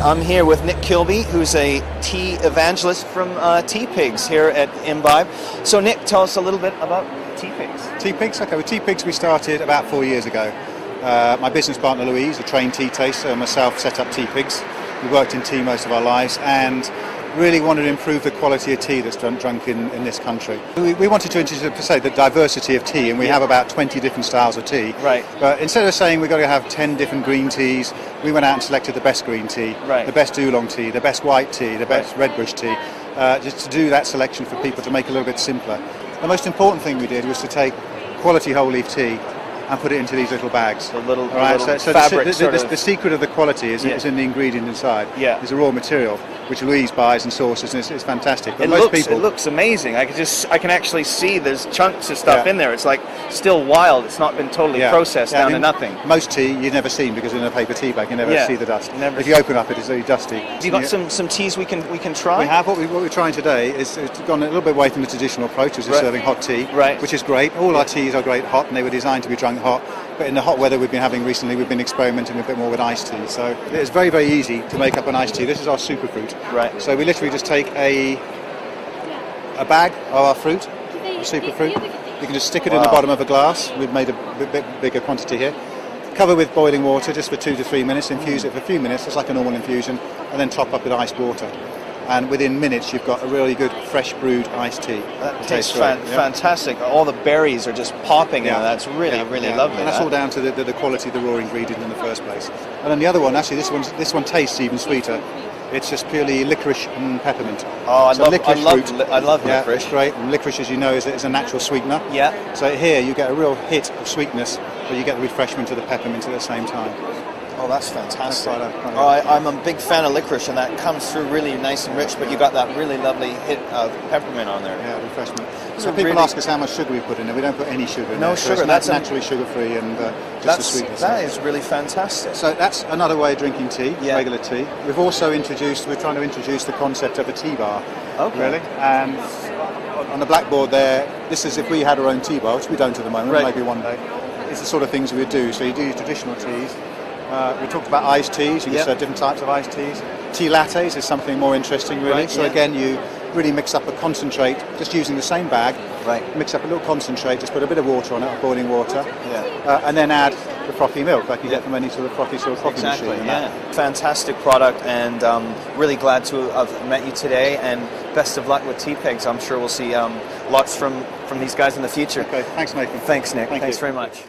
I'm here with Nick Kilby, who's a tea evangelist from Tea Pigs here at Imbibe. So Nick, tell us a little bit about Tea Pigs. Tea Pigs? Okay, with Tea Pigs we started about 4 years ago. My business partner Louise, a trained tea taster, and myself set up Tea Pigs. We worked in tea most of our lives and really wanted to improve the quality of tea that's drunk in this country. We wanted to introduce, per se, the diversity of tea, and we have about 20 different styles of tea. Right. But instead of saying we've got to have 10 different green teas, we went out and selected the best green tea, right, the best oolong tea, the best white tea, the best red bush tea, just to do that selection for people to make it a little bit simpler. The most important thing we did was to take quality whole leaf tea and put it into these little bags. The little, right, so fabric the secret of the quality is in the ingredient inside. Yeah. It's a raw material, which Louise buys and sources, and it's fantastic. But it looks amazing. I can actually see there's chunks of stuff in there. It's like still wild. It's not been totally processed down to nothing. Most tea you've never seen because in a paper tea bag you never see the dust. If you open up it's very dusty. Have you got some teas we can try? We have. What we're trying today is it's gone a little bit away from the traditional approach, which is serving hot tea, which is great. All our teas are great hot, and they were designed to be drunk hot. But in the hot weather we've been having recently, we've been experimenting a bit more with iced tea. So it's very, very easy to make up an iced tea. This is our superfruit. Right. So we literally just take a bag of our fruit, superfruit. You can just stick it in the bottom of a glass. We've made a bit bigger quantity here. Cover with boiling water just for 2 to 3 minutes. Infuse it for a few minutes, just like a normal infusion, and then top up with iced water. And within minutes you've got a really good fresh brewed iced tea. That tastes fantastic. All the berries are just popping in. That's really lovely. And that's all down to the quality of the raw ingredient in the first place. And then the other one, actually this one tastes even sweeter. It's just purely licorice and peppermint. Oh, I love licorice. It's great. And licorice, as you know, is a natural sweetener. Yeah. So here you get a real hit of sweetness, but you get the refreshment of the peppermint at the same time. Oh, that's fantastic. I'm a big fan of licorice, and that comes through really nice and rich, but you got that really lovely hit of peppermint on there. Yeah, refreshment. So people ask us how much sugar we put in there. We don't put any sugar in there. No sugar. So it's naturally sugar-free and just the sweetness. That is really fantastic. So that's another way of drinking tea, regular tea. We're trying to introduce the concept of a tea bar. Okay. Really? And on the blackboard there, this is if we had our own tea bar, which we don't at the moment, maybe one day. It's the sort of things we would do. So you do your traditional teas. We talked about iced teas. You can serve different types of iced teas. Tea lattes is something more interesting, really. So again, you really mix up a concentrate, just using the same bag. Right. Mix up a little concentrate, just put a bit of water on it, boiling water. Yeah. And then add the frothy milk, like you get from any sort of coffee machine. Fantastic product, and really glad to have met you today. And best of luck with Tea Pigs. I'm sure we'll see lots from these guys in the future. Okay. Thanks, Nathan. Thanks, Nick. Thanks very much.